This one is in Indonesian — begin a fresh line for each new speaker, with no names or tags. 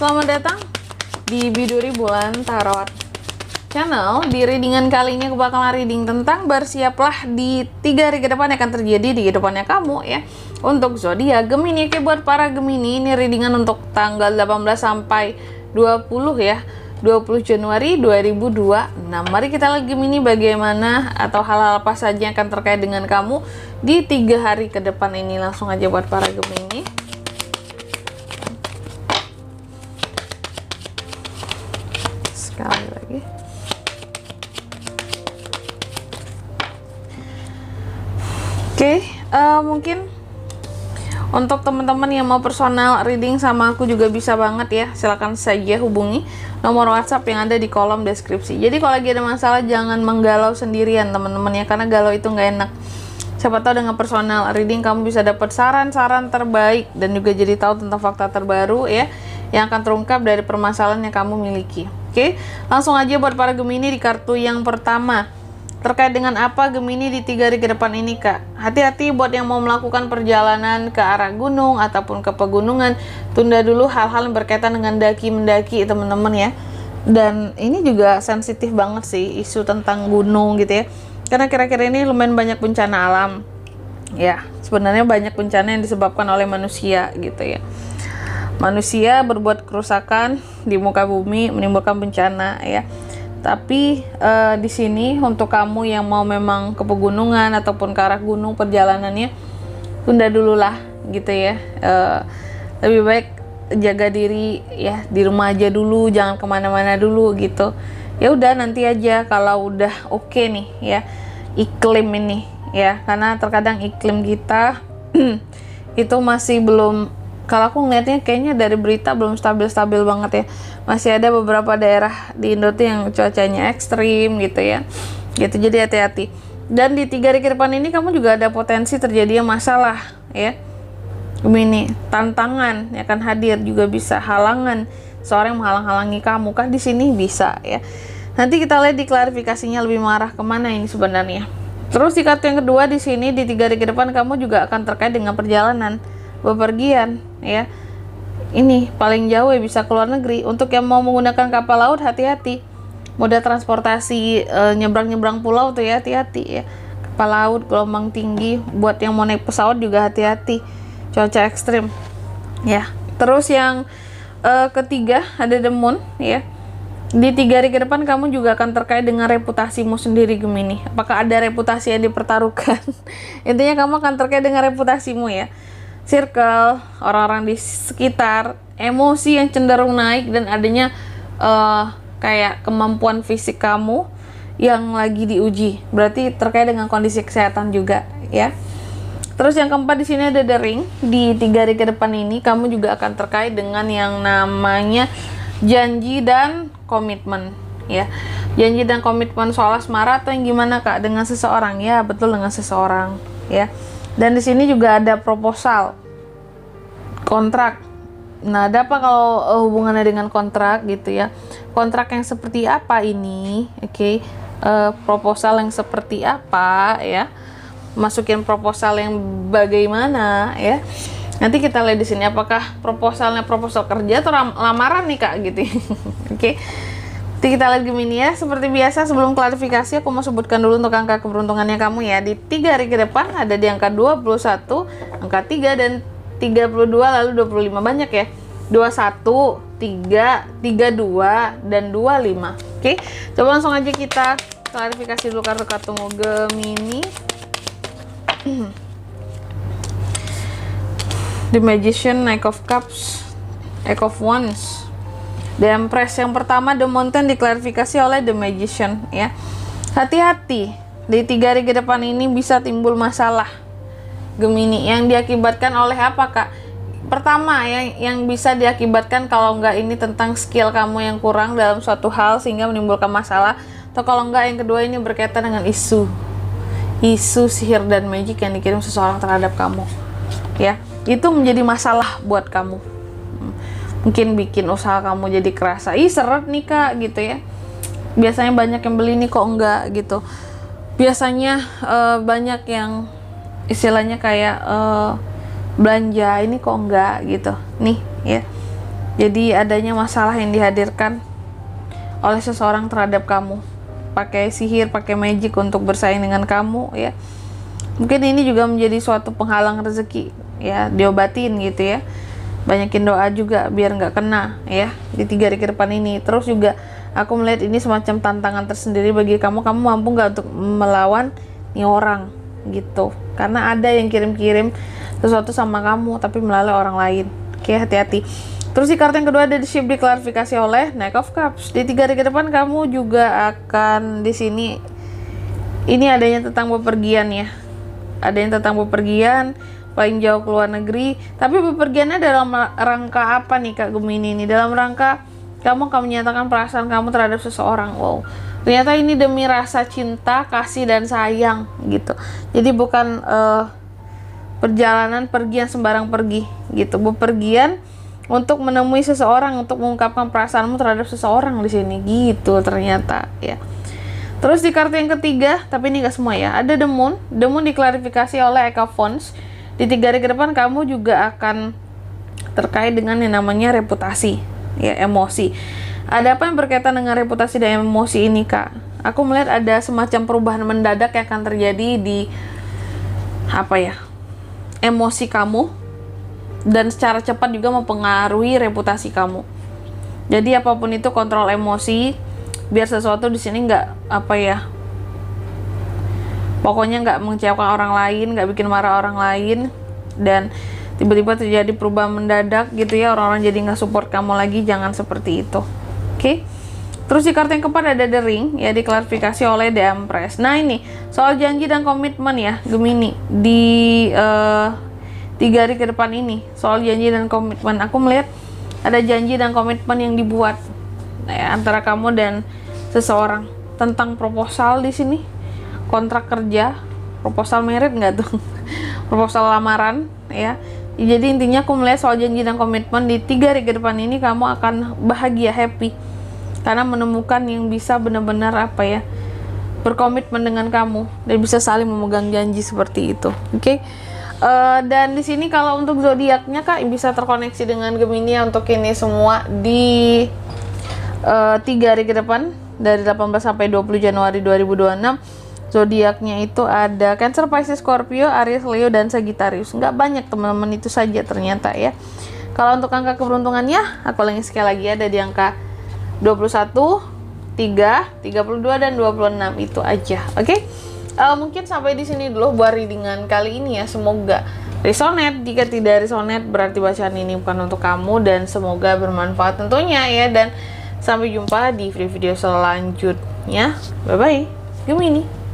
Selamat datang di Biduri Bulan Tarot Channel. Di readingan kali ini aku bakalan reading tentang bersiaplah di 3 hari ke depan yang akan terjadi di kehidupannya kamu ya. Untuk zodiak Gemini, oke, buat para Gemini ini readingan untuk tanggal 18 sampai 20 ya. 20 Januari 2026. Mari kita lihat Gemini bagaimana atau hal-hal apa saja yang akan terkait dengan kamu di 3 hari ke depan ini. Langsung aja buat para Gemini. Sekali lagi. Oke, mungkin untuk teman-teman yang mau personal reading sama aku juga bisa banget ya. Silahkan saja hubungi nomor WhatsApp yang ada di kolom deskripsi. Jadi kalau lagi ada masalah jangan menggalau sendirian teman-teman ya, karena galau itu nggak enak. Siapa tahu dengan personal reading kamu bisa dapat saran-saran terbaik dan juga jadi tahu tentang fakta terbaru ya yang akan terungkap dari permasalahan yang kamu miliki. Oke, langsung aja buat para Gemini di kartu yang pertama. Terkait dengan apa Gemini di 3 hari ke depan ini, Kak? Hati-hati buat yang mau melakukan perjalanan ke arah gunung ataupun ke pegunungan. Tunda dulu hal-hal yang berkaitan dengan daki-mendaki teman-teman ya. Dan ini juga sensitif banget sih isu tentang gunung gitu ya. Karena kira-kira ini lumayan banyak bencana alam. Ya, sebenarnya banyak bencana yang disebabkan oleh manusia gitu ya. Manusia berbuat kerusakan di muka bumi, menimbulkan bencana ya. Tapi di sini untuk kamu yang mau memang ke pegunungan ataupun ke arah gunung perjalanannya, tunda dulu lah gitu ya. Lebih baik jaga diri ya, di rumah aja dulu, jangan kemana-mana dulu gitu. Ya udah nanti aja kalau udah oke nih ya iklim ini ya, karena terkadang iklim kita itu masih belum. Kalau aku ngeliatnya kayaknya dari berita belum stabil-stabil banget ya. Masih ada beberapa daerah di Indo tuh yang cuacanya ekstrim gitu ya. Gitu, jadi hati-hati. Dan di 3 hari ke depan ini kamu juga ada potensi terjadinya masalah ya. Gemini, tantangan yang akan hadir juga bisa, halangan, seorang yang menghalang-halangi kamu kan di sini bisa ya. Nanti kita lihat di klarifikasinya lebih mengarah kemana ini sebenarnya. Terus di kartu yang kedua di sini di 3 hari ke depan kamu juga akan terkait dengan perjalanan, bepergian ya. Ini paling jauh ya, bisa keluar negeri. Untuk yang mau menggunakan kapal laut hati-hati. Moda transportasi nyebrang-nyebrang pulau tuh ya hati-hati ya. Kapal laut, gelombang tinggi. Buat yang mau naik pesawat juga hati-hati. Cuaca ekstrim ya. Terus yang ketiga ada The Moon ya. Di 3 hari ke depan kamu juga akan terkait dengan reputasimu sendiri Gemini. Apakah ada reputasi yang dipertaruhkan? Intinya kamu akan terkait dengan reputasimu ya. Circle, orang-orang di sekitar, emosi yang cenderung naik, dan adanya kayak kemampuan fisik kamu yang lagi diuji. Berarti terkait dengan kondisi kesehatan juga ya. Terus yang keempat di sini ada The Ring. Di 3 hari ke depan ini kamu juga akan terkait dengan yang namanya janji dan komitmen ya. Janji dan komitmen soal asmara atau yang gimana Kak, dengan seseorang ya, betul, dengan seseorang ya. Dan di sini juga ada proposal, kontrak. Nah, ada apa kalau hubungannya dengan kontrak gitu ya? Kontrak yang seperti apa ini? Oke. Proposal yang seperti apa ya? Masukin proposal yang bagaimana ya? Nanti kita lihat di sini apakah proposalnya proposal kerja atau lamaran nih Kak gitu. Oke. Nanti kita lihat Gemini ya. Seperti biasa sebelum klarifikasi aku mau sebutkan dulu untuk angka keberuntungannya kamu ya. Di 3 hari ke depan ada di angka 21, angka 3 dan 32 lalu 25, banyak ya. 21, 3, 32 dan 25. Oke. Coba langsung aja kita klarifikasi dulu kartu-kartu Gemini. The Magician, Knight of Cups, Eight of Wands, The Empress. Yang pertama The Mountain diklarifikasi oleh The Magician ya. Hati-hati di 3 hari ke depan ini bisa timbul masalah Gemini yang diakibatkan oleh apa Kak? Pertama yang bisa diakibatkan kalau enggak ini tentang skill kamu yang kurang dalam suatu hal sehingga menimbulkan masalah, atau kalau enggak yang kedua ini berkaitan dengan isu sihir dan magic yang dikirim seseorang terhadap kamu ya. Itu menjadi masalah buat kamu. Mungkin bikin usaha kamu jadi kerasa, seret nih Kak gitu ya. Biasanya banyak yang beli nih kok enggak gitu. Biasanya banyak yang istilahnya kayak belanja ini kok enggak gitu nih ya. Jadi adanya masalah yang dihadirkan oleh seseorang terhadap kamu, pakai sihir, pakai magic untuk bersaing dengan kamu ya. Mungkin ini juga menjadi suatu penghalang rezeki ya, diobatin gitu ya. Banyakin doa juga biar nggak kena ya di 3 hari ke depan ini. Terus juga aku melihat ini semacam tantangan tersendiri bagi kamu. Kamu mampu nggak untuk melawan nih orang gitu, karena ada yang kirim-kirim sesuatu sama kamu tapi melalui orang lain. Oke, hati-hati. Terus di kartu yang kedua ada di shift, diklarifikasi oleh Knight of Cups. Di 3 hari ke depan kamu juga akan di sini, ini adanya tentang bepergian ya. Ada yang tentang bepergian paling jauh ke luar negeri, tapi bepergiannya dalam rangka apa nih Kak Gemini ini? Dalam rangka kamu akan menyatakan perasaan kamu terhadap seseorang. Wow, ternyata ini demi rasa cinta, kasih dan sayang gitu. Jadi bukan perjalanan pergian sembarang pergi gitu. Bepergian untuk menemui seseorang, untuk mengungkapkan perasaanmu terhadap seseorang di sini gitu ternyata ya. Terus di kartu yang ketiga, tapi ini gak semua ya, ada The Moon. The Moon diklarifikasi oleh Eka Fons. Di 3 hari ke depan kamu juga akan terkait dengan yang namanya reputasi ya, emosi. Ada apa yang berkaitan dengan reputasi dan emosi ini Kak? Aku melihat ada semacam perubahan mendadak yang akan terjadi di apa ya, emosi kamu, dan secara cepat juga mempengaruhi reputasi kamu. Jadi apapun itu, kontrol emosi biar sesuatu di sini nggak apa ya, pokoknya nggak mengecewakan orang lain, nggak bikin marah orang lain, dan tiba-tiba terjadi perubahan mendadak gitu ya, orang-orang jadi nggak support kamu lagi. Jangan seperti itu. Oke. Terus di kartu yang keempat ada The Ring ya, diklarifikasi oleh The Empress. Nah ini soal janji dan komitmen ya Gemini di 3 hari ke depan ini. Soal janji dan komitmen, aku melihat ada janji dan komitmen yang dibuat antara kamu dan seseorang tentang proposal di sini, kontrak kerja, proposal merit nggak tuh, proposal lamaran ya. Jadi intinya aku melihat soal janji dan komitmen di 3 hari ke depan ini kamu akan bahagia, happy, karena menemukan yang bisa benar-benar apa ya, berkomitmen dengan kamu dan bisa saling memegang janji seperti itu. Oke. Dan di sini kalau untuk zodiaknya Kak bisa terkoneksi dengan Gemini untuk ini semua di 3 hari ke depan dari 18 sampai 20 Januari 2026. Zodiaknya itu ada Cancer, Pisces, Scorpio, Aries, Leo dan Sagittarius. Nggak banyak teman-teman, itu saja ternyata ya. Kalau untuk angka keberuntungannya aku ulangi sekali lagi, ada di angka 21, 3, 32 dan 26, itu aja. Oke. Mungkin sampai di sini dulu buat readingan kali ini ya. Semoga resonate. Jika tidak resonate berarti bacaan ini bukan untuk kamu, dan semoga bermanfaat tentunya ya. Dan sampai jumpa di video selanjutnya. Bye bye Gemini.